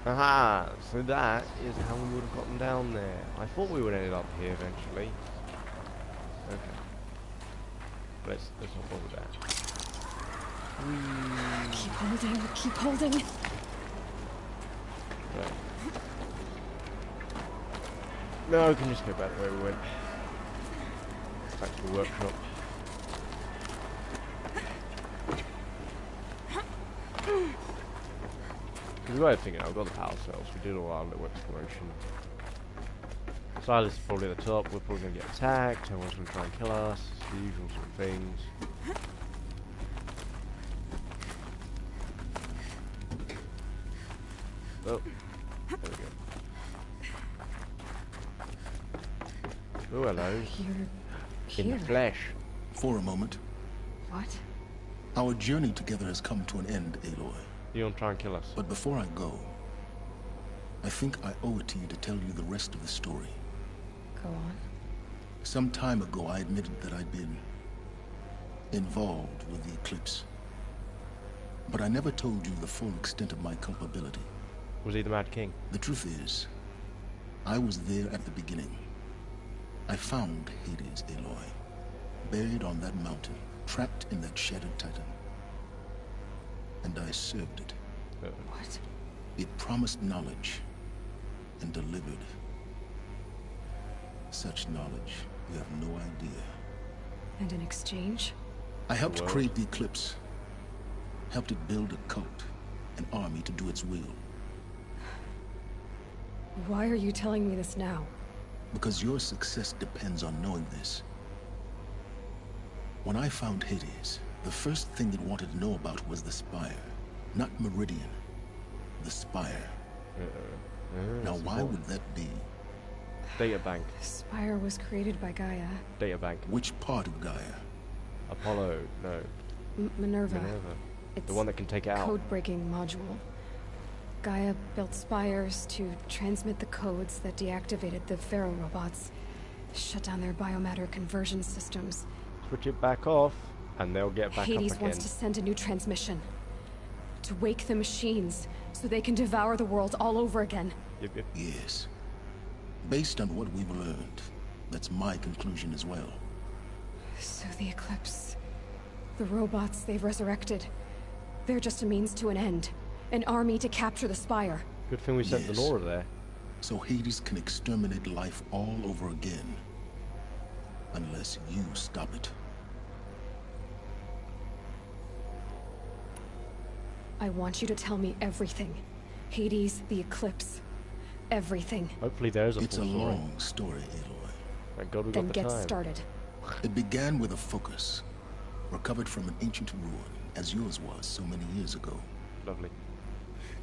Aha! So that is how we would have gotten down there. I thought we would end up here eventually. Okay. Let's not bother that. Keep holding, keep holding. Right. No, we can just go back where we went. Back to the workshop. Because we were thinking, I've got the power cells, we did all our little exploration. Silas is probably at the top, we're probably going to get attacked, everyone's going to try and kill us, it's the usual sort of things. Oh, there we go. Oh, hello. You're In here. the flesh. For a moment. What? Our journey together has come to an end, Aloy. You want to try and kill us? But before I go, I think I owe it to you to tell you the rest of the story. Go on. Some time ago, I admitted that I'd been involved with the eclipse. But I never told you the full extent of my culpability. Was he the Mad King? The truth is, I was there at the beginning. I found Hades, Aloy, buried on that mountain, trapped in that shattered titan. And I served it. What? It promised knowledge and delivered. Such knowledge, you have no idea. And in exchange? I helped create the eclipse. Helped it build a cult, an army to do its will. Why are you telling me this now? Because your success depends on knowing this. When I found Hades, the first thing it wanted to know about was the Spire. Not Meridian. The Spire. Now why would that be? Data bank. The Spire was created by Gaia. Data bank. Which part of Gaia? Apollo, no. Minerva. It's the one that can take it out. Code-breaking module. Gaia built spires to transmit the codes that deactivated the Pharaoh robots, shut down their biomatter conversion systems. Switch it back off, and they'll get back Hades up again. wants to send a new transmission. To wake the machines, so they can devour the world all over again. Yep. Yes. Based on what we've learned, that's my conclusion as well. So the Eclipse... The robots they've resurrected... They're just a means to an end. An army to capture the Spire. Good thing we sent the Laura there. So Hades can exterminate life all over again. Unless you stop it. I want you to tell me everything. Hades, the Eclipse. Everything. Hopefully there's a It's a full story. long story, Aloy. Thank God we Then got the get time. started. It began with a focus, recovered from an ancient ruin, as yours was so many years ago. Lovely.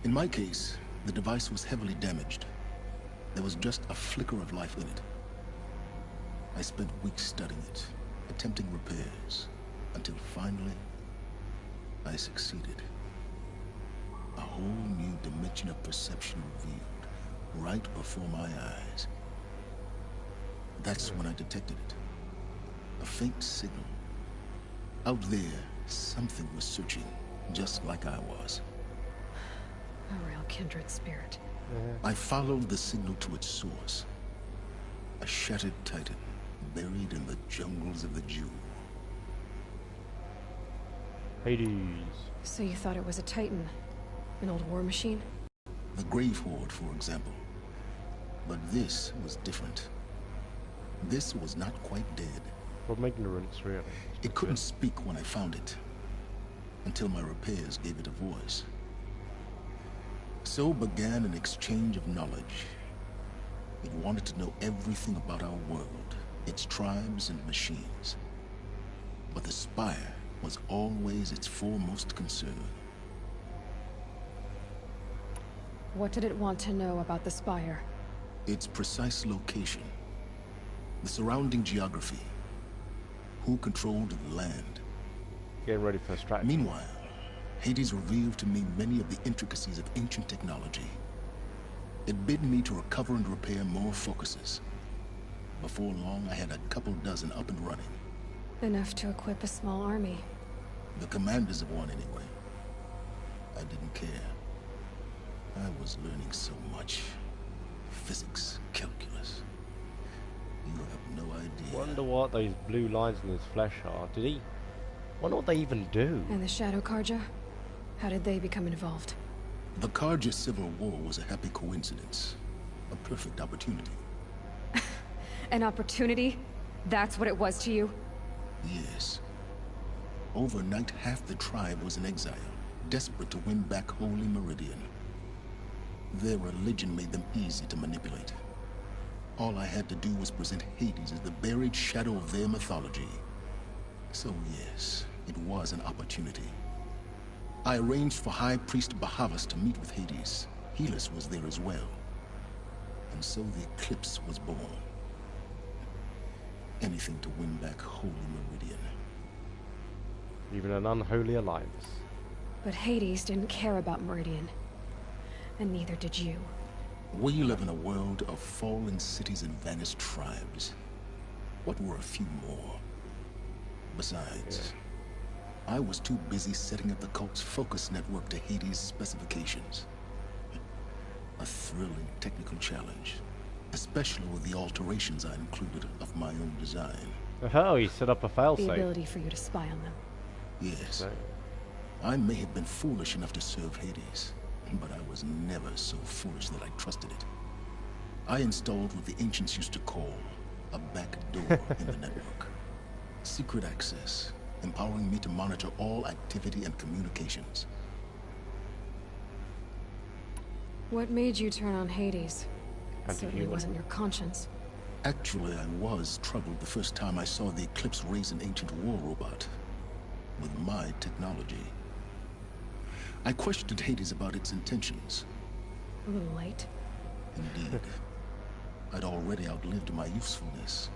In my case, the device was heavily damaged. There was just a flicker of life in it. I spent weeks studying it, attempting repairs, until finally, I succeeded. A whole new dimension of perception revealed, right before my eyes. That's when I detected it. A faint signal. Out there, something was searching, just like I was. A real kindred spirit. I followed the signal to its source. A shattered titan, buried in the jungles of the Jew. Hades. So you thought it was a titan? An old war machine? The Grave Horde, for example. But this was different. This was not quite dead. From ignorance, really. It couldn't speak when I found it, until my repairs gave it a voice. So began an exchange of knowledge. It wanted to know everything about our world, its tribes and machines. But the Spire was always its foremost concern. What did it want to know about the Spire? Its precise location, the surrounding geography, who controlled the land. Getting ready for a strategy. Meanwhile, Hades revealed to me many of the intricacies of ancient technology. It bid me to recover and repair more focuses. Before long, I had a couple dozen up and running. Enough to equip a small army. The commanders of one, anyway. I didn't care. I was learning so much. Physics, calculus. You have no idea. Wonder what those blue lines in his flesh are. Did he? Wonder what they even do. And the Shadow Karja? How did they become involved? The Karja Civil War was a happy coincidence. A perfect opportunity. An opportunity? That's what it was to you? Yes. Overnight, half the tribe was in exile, desperate to win back Holy Meridian. Their religion made them easy to manipulate. All I had to do was present Hades as the buried shadow of their mythology. So yes, it was an opportunity. I arranged for High Priest Bahavas to meet with Hades. Helis was there as well. And so the Eclipse was born. Anything to win back Holy Meridian. Even an unholy alliance. But Hades didn't care about Meridian. And neither did you. We live in a world of fallen cities and vanished tribes. What were a few more? Besides, I was too busy setting up the cult's focus network to Hades' specifications. A thrilling technical challenge, especially with the alterations I included of my own design. Oh, he set up a failsafe. The ability for you to spy on them. Yes. I may have been foolish enough to serve Hades, but I was never so foolish that I trusted it. I installed what the ancients used to call a back door in the network. Secret access, empowering me to monitor all activity and communications. What made you turn on Hades? It certainly Anti-human. wasn't your conscience. Actually, I was troubled the first time I saw the Eclipse raise an ancient war robot with my technology. I questioned Hades about its intentions. A little late. Indeed. I'd already outlived my usefulness.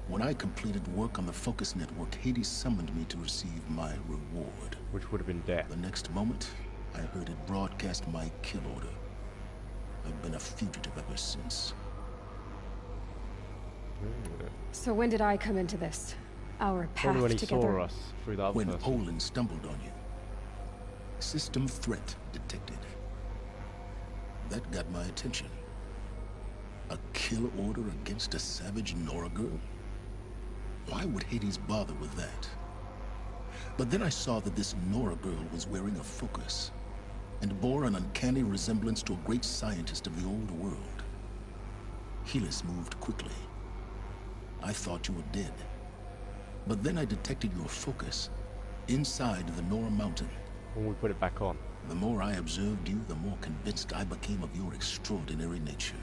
When I completed work on the focus network, Hades summoned me to receive my reward. Which would have been death. The next moment, I heard it broadcast my kill order. I've been a fugitive ever since. So when did I come into this? Our path Probably when he together? saw us through that other When person. Poland stumbled on you. System threat detected. That got my attention. A kill order against a savage Nora girl? Why would Hades bother with that? But then I saw that this Nora girl was wearing a focus and bore an uncanny resemblance to a great scientist of the old world. Helis moved quickly. I thought you were dead. But then I detected your focus inside the Nora mountain. When we put it back on. The more I observed you, the more convinced I became of your extraordinary nature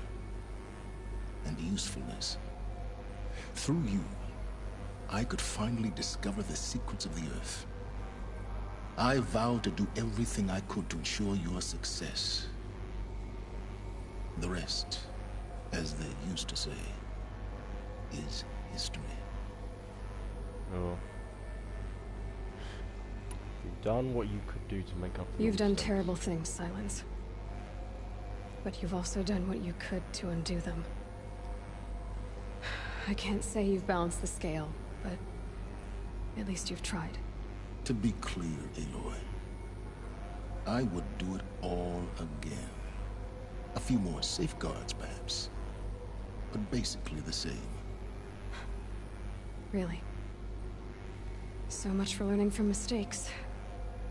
and usefulness. Through you, I could finally discover the secrets of the Earth. I vowed to do everything I could to ensure your success. The rest, as they used to say, is history. Oh. You've done what you could do to make up for You've done mistakes. terrible things, Silence. But you've also done what you could to undo them. I can't say you've balanced the scale, but at least you've tried. To be clear, Aloy, I would do it all again. A few more safeguards, perhaps, but basically the same. Really? So much for learning from mistakes.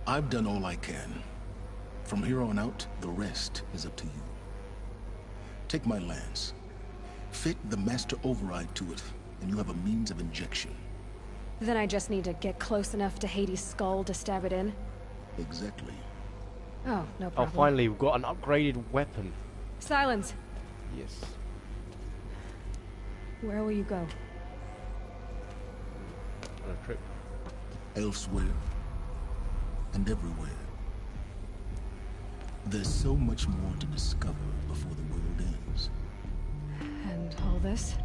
I've done all I can. From here on out, the rest is up to you. Take my lance. Fit the master override to it, and you have a means of injection. Then I just need to get close enough to Hades' skull to stab it in? Exactly. Oh, no Oh, problem. finally, we've got an upgraded weapon. Silence! Yes. Where will you go? On a trip. Elsewhere, and everywhere. There's so much more to discover before the world ends. And all this?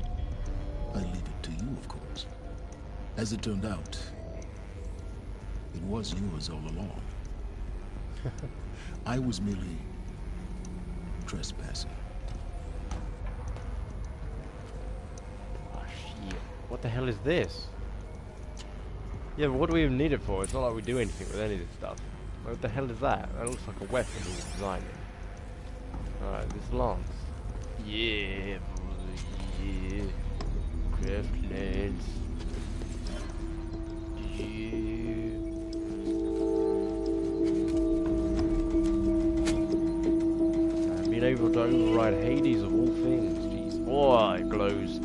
I leave it to you, of course. As it turned out, it was yours all along. I was merely trespassing. Oh, shit. What the hell is this? Yeah, but what do we even need it for? It's not like we do anything with any of this stuff. What the hell is that? That looks like a weapon we designed it. Alright, this lance. Yeah, yeah. Craft lance. Yeah. Being able to override Hades of all things. Jeez. Oh, it glows.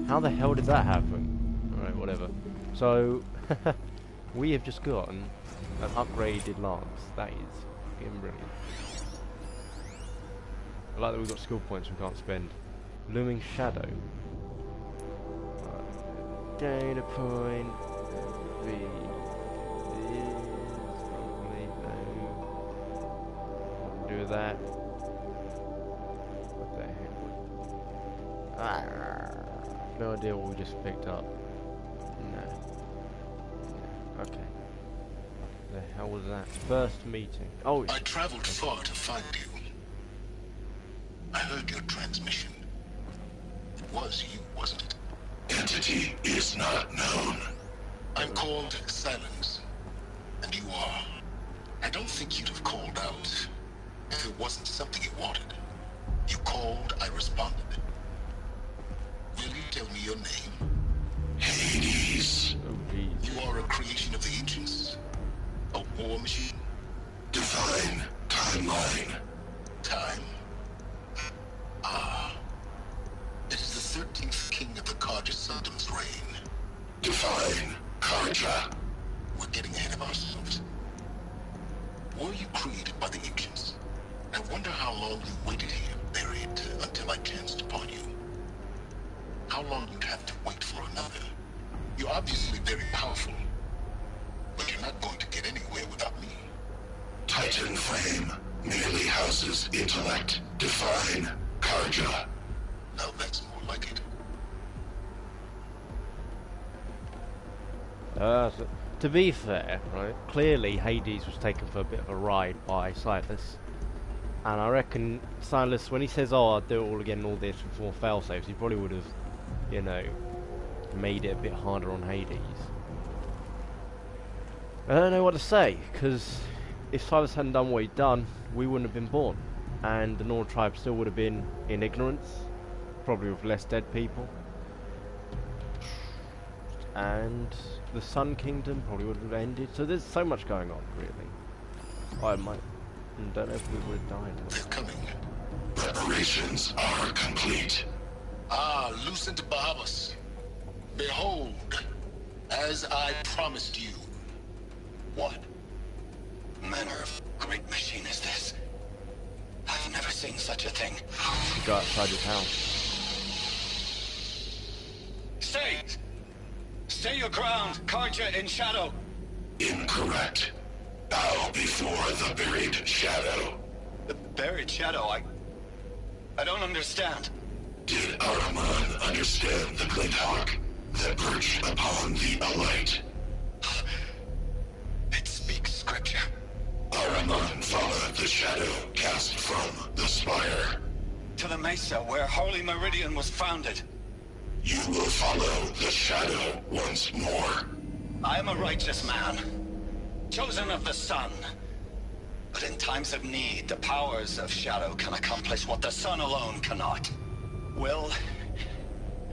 How the hell did that happen? Alright, whatever. So, we have just gotten an upgraded lance. That is fucking brilliant. I like that we've got skill points we can't spend. Looming Shadow. Data point. Probably no. Do that. What the heck? No idea what we just picked up. No. Okay. The hell was that? First meeting. Oh, I traveled far to find you. I heard your transmission. It was you, wasn't it? Entity is not known. I'm called Silence, and you are. I don't think you'd have called out if it wasn't something you wanted. You called, I responded. Will you tell me your name? Hades. oh geez. You are a creation of the ancients. A war machine. Divine timeline. Time. Ah. It is the 13th king of the Karja Sundam's reign. Divine Karja. We're getting ahead of ourselves. Were you created by the ancients? I wonder how long you waited here, buried, until I chanced upon you. How long you'd have to wait for another. You're obviously very powerful, but you're not going to get anywhere without me. Titan Flame merely houses intellect. Divine Karja. Now that's more like it. So, to be fair, right, clearly Hades was taken for a bit of a ride by Silas. And I reckon Silas, when he says, oh, I'll do it all again and all this with more fail-safes, he probably would have, you know, made it a bit harder on Hades. I don't know what to say, because if Silas hadn't done what he'd done, we wouldn't have been born. And the Nora tribe still would have been in ignorance, probably with less dead people. And the Sun Kingdom probably would have ended. So there's so much going on, really. I don't know if we would have died. They're coming. Preparations are complete. Ah, Lucent Bahavas. Behold, as I promised you. What manner of great machine is this? I've never seen such a thing. Go outside his house. Stay! Stay your ground, Karja in shadow. Incorrect. Bow before the buried shadow. The buried shadow, I don't understand. Did Araman understand the glint hawk that perched upon the alight? It speaks scripture. Araman followed the shadow cast from the spire. To the mesa where Holy Meridian was founded. You will follow the shadow once more. I am a righteous man, chosen of the sun. But in times of need, the powers of shadow can accomplish what the sun alone cannot. Will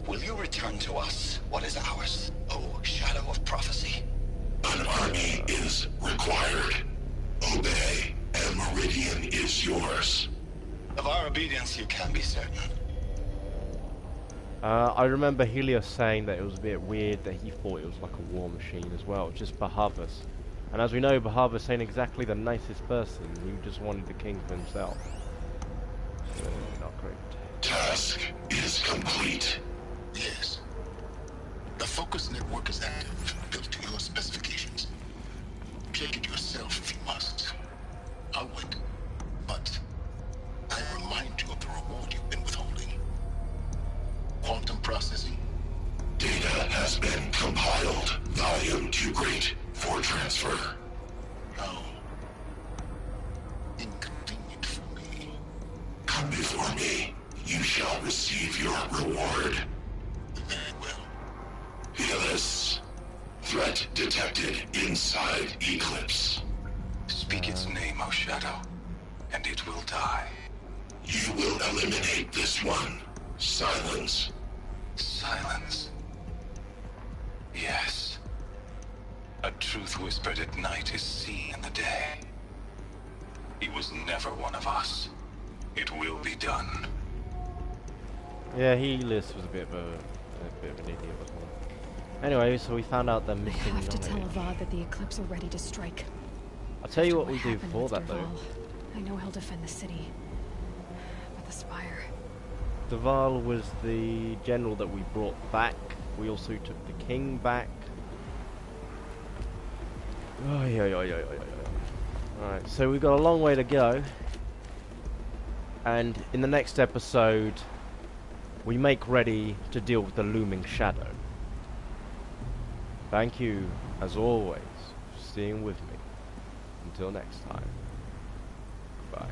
you return to us what is ours, O shadow of prophecy? An army is required. Obey, and Meridian is yours. Of our obedience you can be certain. I remember Helios saying that it was a bit weird that he thought it was like a war machine as well, just Bahavas. And as we know, Bahavas ain't exactly the nicest person. He just wanted the king for himself. So, not great. Task is complete. Yes. The focus network is active, built to your specifications. Check it yourself if you must. I'll wait. But I remind you of the reward you've been withholding. Quantum processing. Data has been compiled. Volume too great for transfer. How inconvenient for me. Come before me. You shall receive your reward. Very well. Helios. Threat detected inside Eclipse. Speak its name, O Shadow, and it will die. You will eliminate this one. Silence. Silence. Yes. A truth whispered at night is seen in the day. He was never one of us. It will be done. Yeah, Helios was a bit of an idiot, wasn't he? Anyway, so we found out the missing I have to tell knowledge. Avad that the Eclipse are ready to strike. I'll tell you After what we do happened before with that, though. Dervahl, I know he'll defend the city. But the Spire... Dervahl was the general that we brought back. We also took the king back. Alright, so we've got a long way to go. And in the next episode, we make ready to deal with the looming shadow. Thank you, as always, for staying with me. Until next time. Bye.